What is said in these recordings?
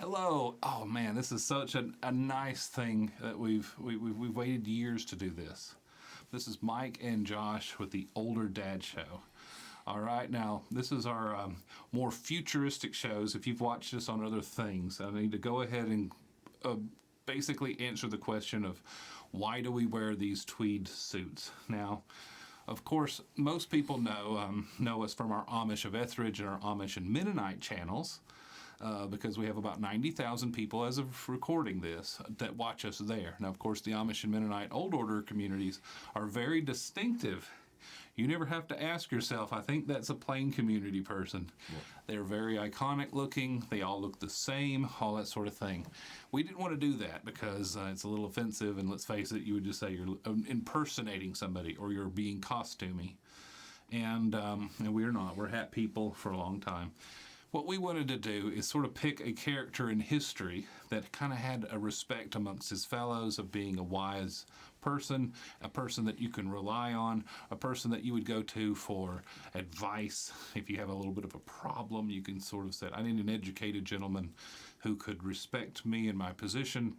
Hello. Oh man, this is such a nice thing that we've waited years to do this. This is Mike and Josh with the Older Dad Show. All right, now this is our more futuristic shows. If you've watched us on other things, I need to go ahead and basically answer the question of why do we wear these tweed suits? Now, of course, most people know us from our Amish of Etheridge and our Amish and Mennonite channels. Because we have about 90,000 people as of recording this that watch us there. Now, of course, the Amish and Mennonite Old Order communities are very distinctive. You never have to ask yourself, I think that's a plain community person. Yeah. They're very iconic looking. They all look the same, all that sort of thing. We didn't want to do that because it's a little offensive, and let's face it, you would just say you're impersonating somebody or you're being costumey. And we're not. We're hat people for a long time. What we wanted to do is sort of pick a character in history that kind of had a respect amongst his fellows of being a wise person, a person that you can rely on, a person that you would go to for advice. If you have a little bit of a problem, you can sort of say, I need an educated gentleman who could respect me in my position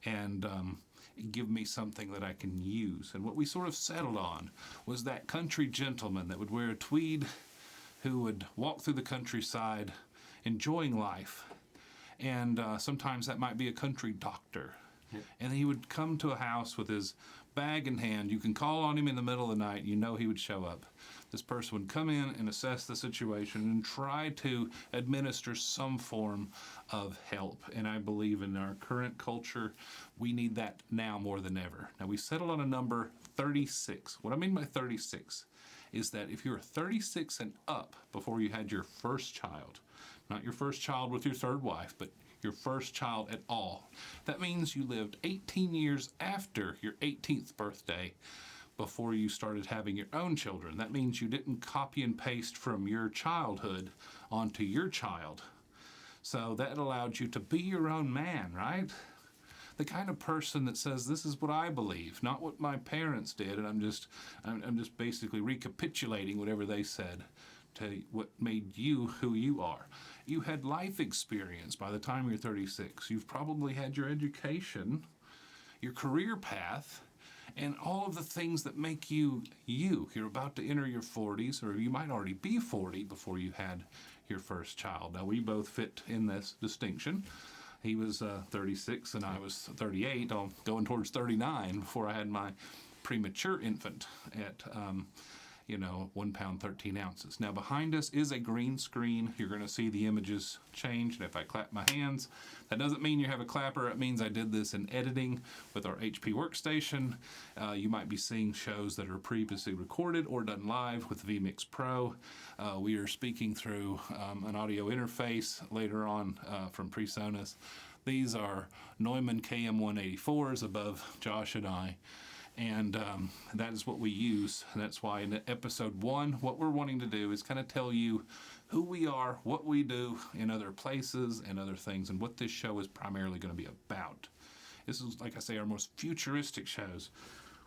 and give me something that I can use. And what we sort of settled on was that country gentleman that would wear a tweed, who would walk through the countryside enjoying life. And sometimes that might be a country doctor. Yeah. And he would come to a house with his bag in hand. You can call on him in the middle of the night. You know he would show up. This person would come in and assess the situation and try to administer some form of help. And I believe in our current culture, we need that now more than ever. Now, we settled on a number 36. What I mean by 36 is that if you were 36 and up before you had your first child, not your first child with your third wife, but your first child at all, that means you lived 18 years after your 18th birthday before you started having your own children. That means you didn't copy and paste from your childhood onto your child. So that allowed you to be your own man, right? The kind of person that says, this is what I believe, not what my parents did, and I'm just basically recapitulating whatever they said to what made you who you are. You had life experience by the time you're 36. You've probably had your education, your career path, and all of the things that make you you. You're about to enter your 40s, or you might already be 40 before you had your first child. Now, we both fit in this distinction. He was 36 and I was 38, going towards 39 before I had my premature infant at 1 pound 13 ounces. Now behind us is a green screen. You're going to see the images change. And if I clap my hands, that doesn't mean you have a clapper. It means I did this in editing with our HP workstation. You might be seeing shows that are previously recorded or done live with Vmix Pro. We are speaking through an audio interface later on from PreSonus. These are Neumann KM184s above Josh and I. And that is what we use. And that's why in episode 1, what we're wanting to do is kind of tell you who we are, what we do in other places and other things, and what this show is primarily going to be about. This is, like I say, our most futuristic shows.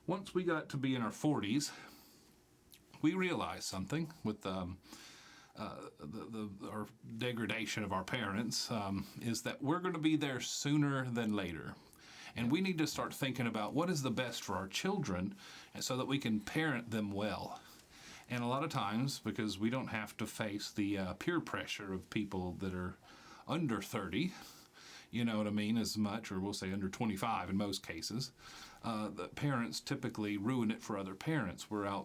Once we got to be in our 40s, we realized something with our degradation of our parents, is that we're going to be there sooner than later. And we need to start thinking about what is the best for our children so that we can parent them well. And a lot of times, because we don't have to face the peer pressure of people that are under 30, you know what I mean, as much, or we'll say under 25 in most cases, the parents typically ruin it for other parents. We're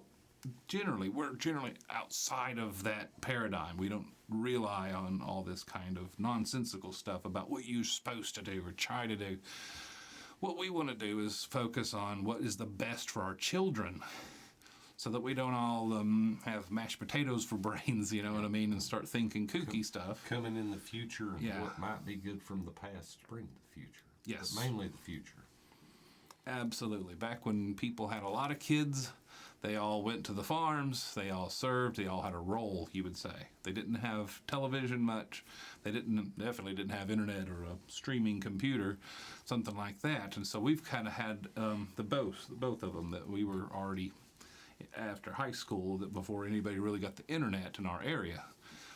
generally outside of that paradigm. We don't rely on all this kind of nonsensical stuff about what you're supposed to do or try to do. What we want to do is focus on what is the best for our children so that we don't all have mashed potatoes for brains, you know what I mean, and start thinking kooky stuff. Coming in the future and what might be good from the past bring the future. Yes. But mainly the future. Absolutely. Back when people had a lot of kids, they all went to the farms, they all served, they all had a role, you would say. They didn't have television much. They definitely didn't have internet or a streaming computer, something like that. And so we've kind of had both of them, that we were already after high school, that before anybody really got the internet in our area.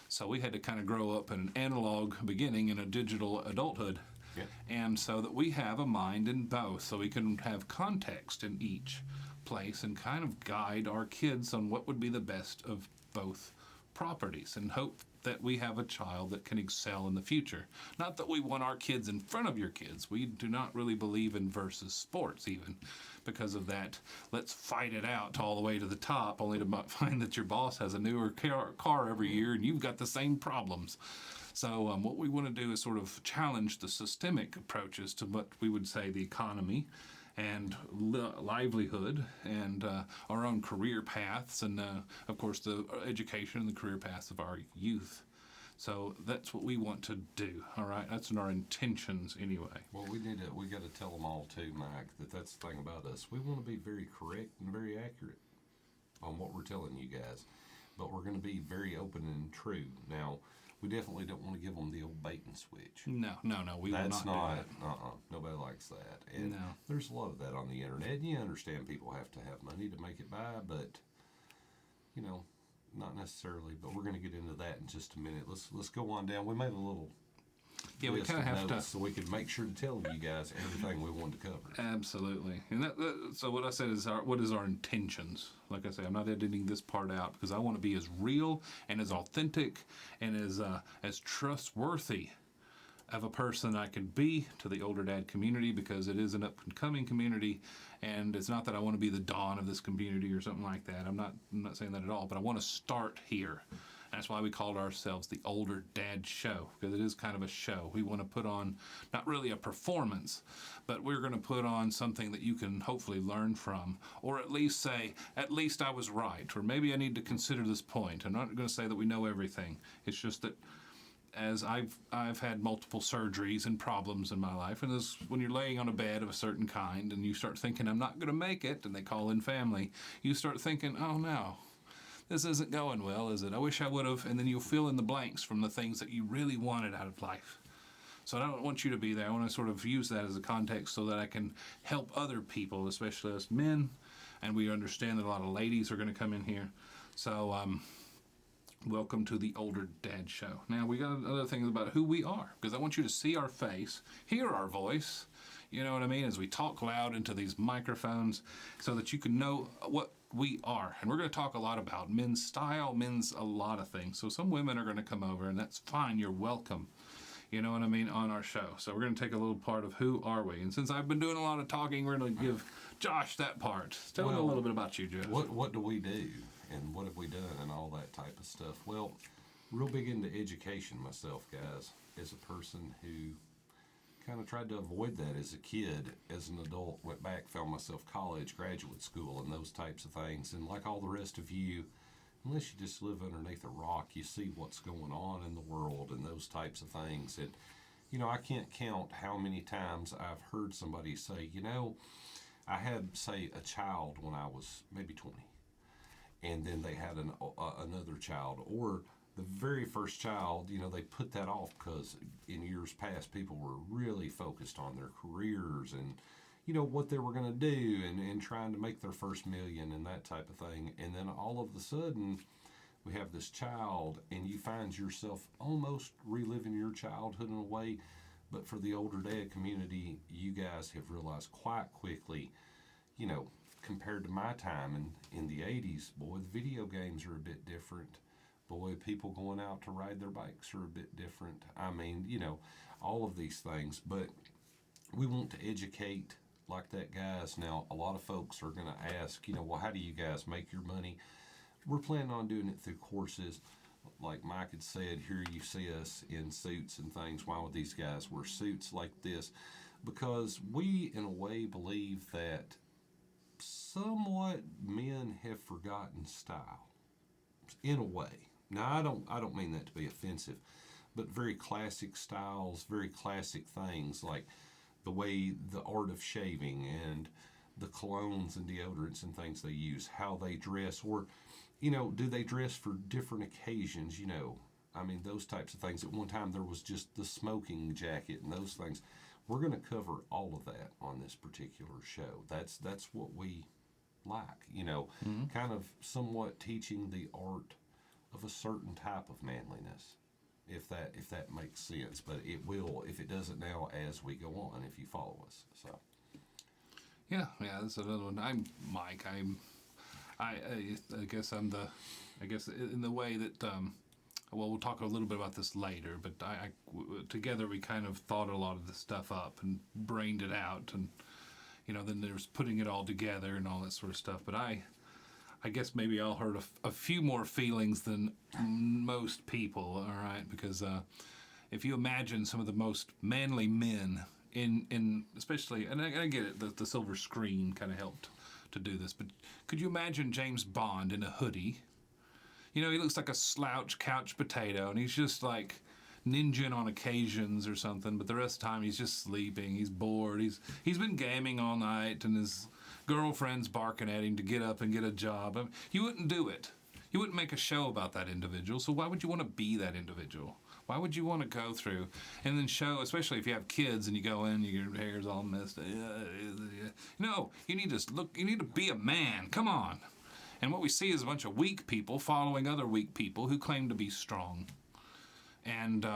So we had to kind of grow up in an analog beginning and a digital adulthood. Yeah. And so that we have a mind in both, so we can have context in each place and kind of guide our kids on what would be the best of both properties and hope that we have a child that can excel in the future. Not that we want our kids in front of your kids. We do not really believe in versus sports even because of that. Let's fight it out all the way to the top only to find that your boss has a newer car every year and you've got the same problems. So what we want to do is sort of challenge the systemic approaches to what we would say the economy and livelihood and our own career paths and, of course, the education and the career paths of our youth. So that's what we want to do, all right? That's in our intentions anyway. Well, we got to tell them all too, Mike, that's the thing about us. We want to be very correct and very accurate on what we're telling you guys, but we're going to be very open and true. Now, we definitely don't want to give them the old bait and switch. No, we will not do that. Nobody likes that. And no. There's a lot of that on the internet. And you understand people have to have money to make it by, but, not necessarily. But we're going to get into that in just a minute. Let's go on down. We made a little we kind of have to, so we could make sure to tell you guys everything we wanted to cover. Absolutely. And so what I said is what is our intentions? Like I say, I'm not editing this part out because I want to be as real and as authentic and as trustworthy of a person I can be to the older dad community, because it is an up and coming community, and it's not that I want to be the dawn of this community or something like that. I'm not saying that at all, but I want to start here. That's why we called ourselves the Older Dad Show, because it is kind of a show. We want to put on not really a performance, but we're going to put on something that you can hopefully learn from, or at least say, at least I was right, or maybe I need to consider this point. I'm not going to say that we know everything. It's just that as I've had multiple surgeries and problems in my life, and when you're laying on a bed of a certain kind and you start thinking, I'm not going to make it, and they call in family, you start thinking, oh no, this isn't going well, is it? I wish I would have. And then you'll fill in the blanks from the things that you really wanted out of life. So I don't want you to be there. I want to sort of use that as a context so that I can help other people, especially us men. And we understand that a lot of ladies are going to come in here. So welcome to the Older Dad Show. Now, we got other things about who we are, because I want you to see our face, hear our voice, you know what I mean, as we talk loud into these microphones so that you can know what we are. And we're going to talk a lot about men's style, men's a lot of things. So some women are going to come over, and that's fine. You're welcome. You know what I mean, on our show. So we're going to take a little part of who are we. And since I've been doing a lot of talking, we're going to give Josh that part. Tell him a little bit about you, Josh. What do we do, and what have we done, and all that type of stuff? Well, real big into education myself, guys, as a person who kind of tried to avoid that as a kid. As an adult, went back, found myself college, graduate school, and those types of things. And like all the rest of you, unless you just live underneath a rock, you see what's going on in the world and those types of things. And, I can't count how many times I've heard somebody say, I had, say, a child when I was maybe 20, and then they had another child, or the very first child, they put that off because in years past, people were really focused on their careers and, what they were going to do and trying to make their first million and that type of thing. And then all of a sudden, we have this child, and you find yourself almost reliving your childhood in a way. But for the older dad community, you guys have realized quite quickly, compared to my time in the 80s, boy, the video games are a bit different. Boy, people going out to ride their bikes are a bit different. I mean, all of these things. But we want to educate like that, guys. Now, a lot of folks are going to ask, well, how do you guys make your money? We're planning on doing it through courses. Like Mike had said, here you see us in suits and things. Why would these guys wear suits like this? Because we, in a way, believe that somewhat men have forgotten style, in a way. Now, I don't mean that to be offensive, but very classic styles, very classic things like the way the art of shaving and the colognes and deodorants and things they use, how they dress, or, do they dress for different occasions, I mean, those types of things. At one time, there was just the smoking jacket and those things. We're going to cover all of that on this particular show. That's what we like, kind of somewhat teaching the art of a certain type of manliness, if that makes sense. But it will if it doesn't now as we go on, if you follow us. So Yeah, that's another one. I'm Mike. I guess I guess in the way that, well, we'll talk a little bit about this later, but together we kind of thought a lot of this stuff up and brained it out, and, then there's putting it all together and all that sort of stuff. But I guess maybe I'll hurt a few more feelings than most people, all right? Because if you imagine some of the most manly men in especially, and I get it, the silver screen kind of helped to do this, but could you imagine James Bond in a hoodie? He looks like a slouch couch potato, and he's just like ninjing on occasions or something, but the rest of the time he's just sleeping, he's bored, he's been gaming all night, and his girlfriend's barking at him to get up and get a job. I mean, you wouldn't do it. You wouldn't make a show about that individual, so why would you want to be that individual? Why would you want to go through and then show, especially if you have kids and you go in, your hair's all messed up. No, you need to be a man. Come on. And what we see is a bunch of weak people following other weak people who claim to be strong. And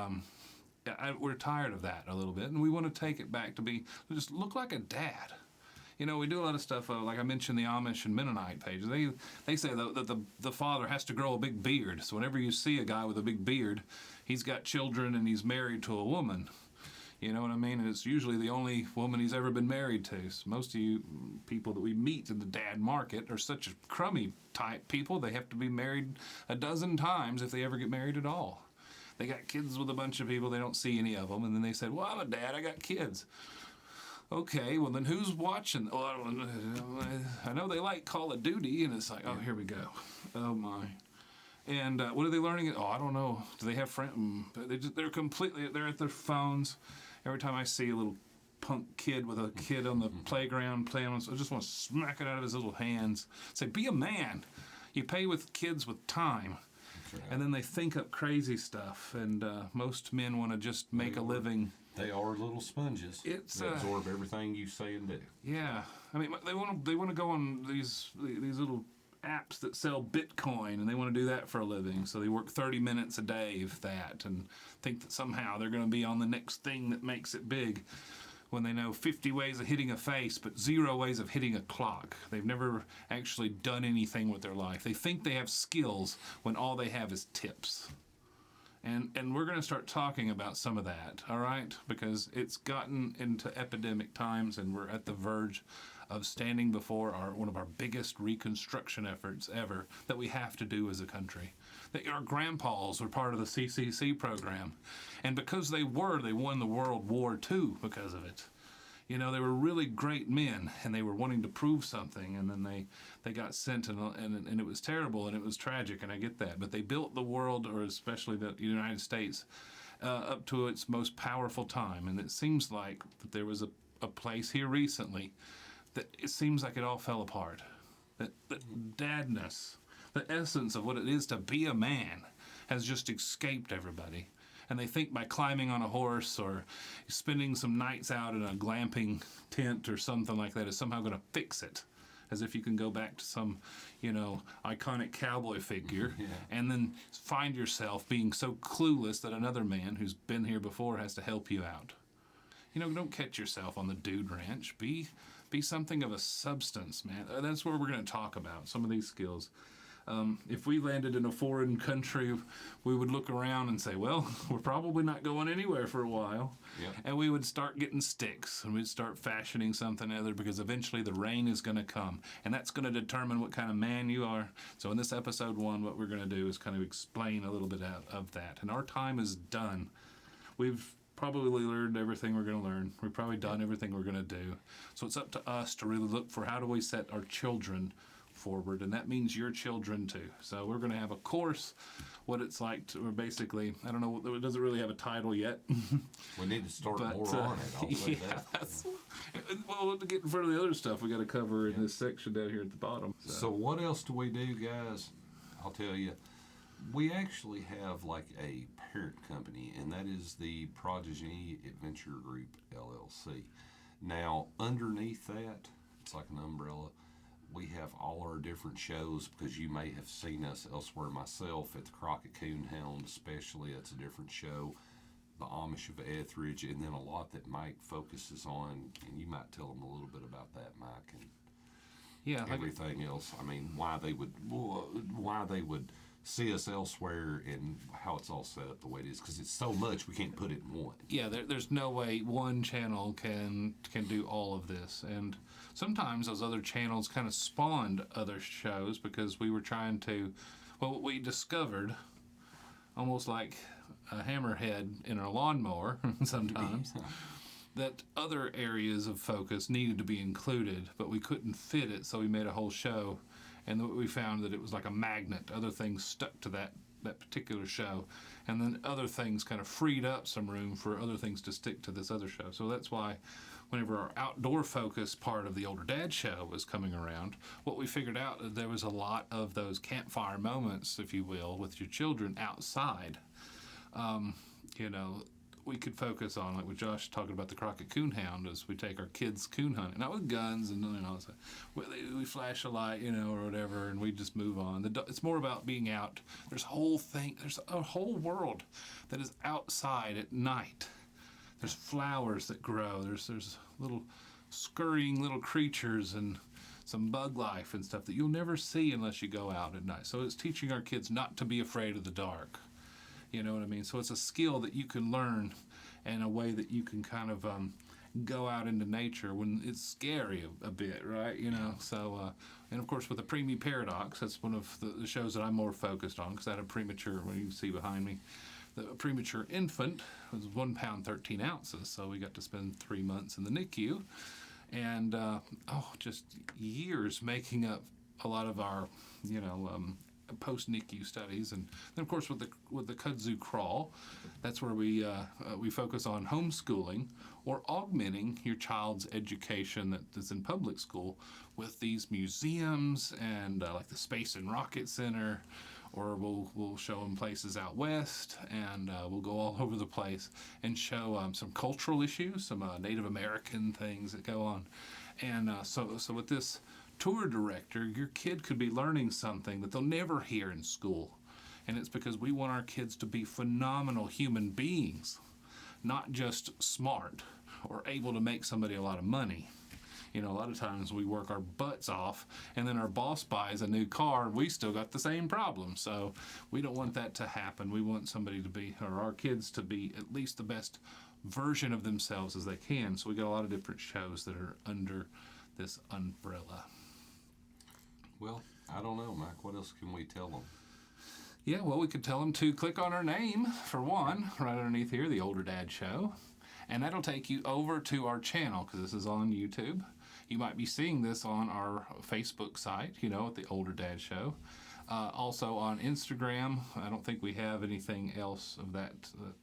we're tired of that a little bit, and we want to take it back to just look like a dad. We do a lot of stuff, like I mentioned the Amish and Mennonite pages. They say that the father has to grow a big beard. So whenever you see a guy with a big beard, he's got children and he's married to a woman. You know what I mean? And it's usually the only woman he's ever been married to. So most of you people that we meet in the dad market are such crummy type people. They have to be married a dozen times if they ever get married at all. They got kids with a bunch of people. They don't see any of them. And then they said, well, I'm a dad. I got kids. Okay, well then who's watching? Oh, I know they like Call of Duty, and it's like, oh, here we go. Oh my. And what are they learning? Oh, I don't know. Do they have friends? They're at their phones. Every time I see a little punk kid with a kid on the playground playing, I just want to smack it out of his little hands. Say, be a man. You pay with kids with time. Right. And then they think up crazy stuff, and most men want to just make a living. They are little sponges. They absorb everything you say and do. Yeah, I mean, they want to go on these little apps that sell Bitcoin, and they want to do that for a living. So they work 30 minutes a day, if that, and think that somehow they're going to be on the next thing that makes it big. When they know 50 ways of hitting a face, but 0 ways of hitting a clock. They've never actually done anything with their life. They think they have skills when all they have is tips. And we're going to start talking about some of that, all right? Because it's gotten into epidemic times, and we're at the verge of standing before one of our biggest reconstruction efforts ever that we have to do as a country. That our grandpas were part of the CCC program, and because they won the World War II because of it. They were really great men, and they were wanting to prove something, and then they got sent, and it was terrible, and it was tragic, and I get that. But they built the world, or especially the United States, up to its most powerful time. And it seems like that there was a place here recently that it seems like it all fell apart. That dadness, the essence of what it is to be a man, has just escaped everybody. And they think by climbing on a horse or spending some nights out in a glamping tent or something like that is somehow going to fix it. As if you can go back to some, iconic cowboy figure and then find yourself being so clueless that another man who's been here before has to help you out. Don't catch yourself on the dude ranch. Be something of a substance, man. That's what we're going to talk about, some of these skills. If we landed in a foreign country, we would look around and say, well, we're probably not going anywhere for a while. Yep. And we would start getting sticks, and we'd start fashioning something other, because eventually the rain is going to come. And that's going to determine what kind of man you are. So in this episode 1, what we're going to do is kind of explain a little bit of that. And our time is done. We've probably learned everything we're going to learn. We've probably done everything we're going to do. So it's up to us to really look for how do we set our children forward, and that means your children too. So we're going to have a course, what it's like to, or basically, I don't know, it doesn't really have a title yet. We need to start more on it. I'll say that. Well, to get in front of the other stuff we got to cover in this section down here at the bottom. So what else do we do, guys? I'll tell you. We actually have like a parent company, and that is the Progeny Adventure Group, LLC. Now, underneath that, it's like an umbrella. we have all our different shows because you may have seen us elsewhere. Myself at the Crockett Coonhound, especially, it's a different show. The Amish of Etheridge, and then a lot that Mike focuses on, and you might tell them a little bit about that, Mike, and Yeah, everything else. I mean, why they would see us elsewhere and how it's all set up the way it is, because it's so much we can't put it in one. yeah, there's no way one channel can do all of this, and sometimes those other channels kind of spawned other shows because we were trying to, well, we discovered almost like a hammerhead in our lawnmower sometimes that other areas of focus needed to be included, but we couldn't fit it, so we made a whole show, and we found that it was like a magnet. Other things stuck to that particular show, and then other things kind of freed up some room for other things to stick to this other show. So that's why whenever our outdoor focus part of the Older Dad show was coming around, what we figured out is there was a lot of those campfire moments, if you will, with your children outside. You know, we could focus on, like with Josh talking about the Crockett Coonhound, as we take our kids coon hunting, not with guns and so we flash a light, you know, or whatever, and we just move on. It's more about being out. There's a whole world that is outside at night. There's flowers that grow. There's little scurrying little creatures and some bug life and stuff that you'll never see unless you go out at night. So it's teaching our kids not to be afraid of the dark. You know what I mean? So it's a skill that you can learn in a way that you can kind of go out into nature when it's scary a bit, right? You know, so, and of course with the Preemie Paradox, that's one of the shows that I'm more focused on, because I had a premature, what you can see behind me, the premature infant was 1 pound 13 ounces, so we got to spend 3 months in the NICU, and just years making up a lot of our, you know, post-NICU studies. And then of course with the kudzu crawl, that's where we focus on homeschooling or augmenting your child's education that is in public school with these museums and like the Space and Rocket Center, or we'll show them places out west, and we'll go all over the place and show some cultural issues, some Native American things that go on. And so with this tour director, your kid could be learning something that they'll never hear in school. And it's because we want our kids to be phenomenal human beings, not just smart or able to make somebody a lot of money. You know, a lot of times we work our butts off, and then our boss buys a new car, we still got the same problem. So we don't want that to happen. We want somebody to be, or our kids to be, at least the best version of themselves as they can. So we got a lot of different shows that are under this umbrella. Well, I don't know, Mike. What else can we tell them? Yeah, well, we could tell them to click on our name, for one, right underneath here, The Older Dad Show. And that'll take you over to our channel, because this is on YouTube. You might be seeing this on our Facebook site, you know, at The Older Dad Show. Also on Instagram. I don't think we have anything else of that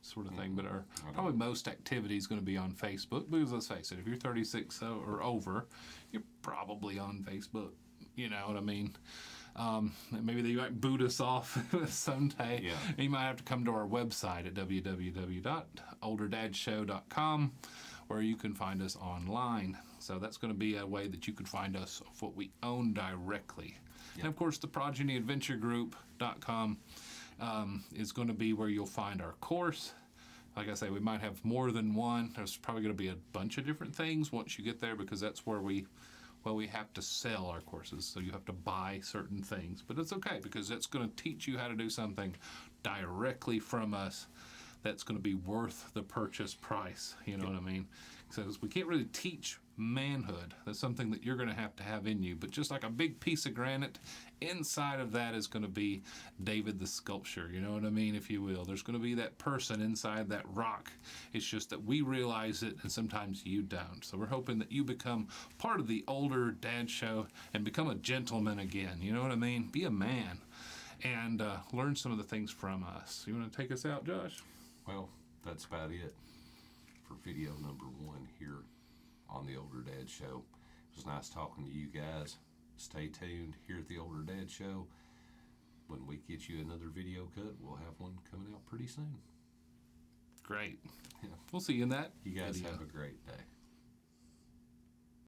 sort of thing, but our probably most activity is going to be on Facebook. Because let's face it, if you're 36 or over, you're probably on Facebook. You know what I mean? Maybe they might boot us off someday. Yeah. You might have to come to our website at www.olderdadshow.com, where you can find us online. So that's going to be a way that you could find us of what we own directly. Yep. And of course, the progenyadventuregroup.com is going to be where you'll find our course. Like I say, we might have more than one. There's probably going to be a bunch of different things once you get there, because that's where we have to sell our courses, so you have to buy certain things. But it's okay, because that's going to teach you how to do something directly from us that's going to be worth the purchase price. You know what I mean? Because we can't really teach manhood. That's something that you're going to have in you. But just like a big piece of granite, inside of that is going to be David the sculpture. You know what I mean, if you will. There's going to be that person inside that rock. It's just that we realize it, and sometimes you don't. So we're hoping that you become part of the Older Dad Show and become a gentleman again. You know what I mean? Be a man and learn some of the things from us. You want to take us out, Josh? Well, that's about it for video number 1 here on the Older Dad Show. It was nice talking to you guys. Stay tuned here at the Older Dad Show. When we get you another video cut, we'll have one coming out pretty soon. Great. Yeah. We'll see you in that You guys video. have a great day.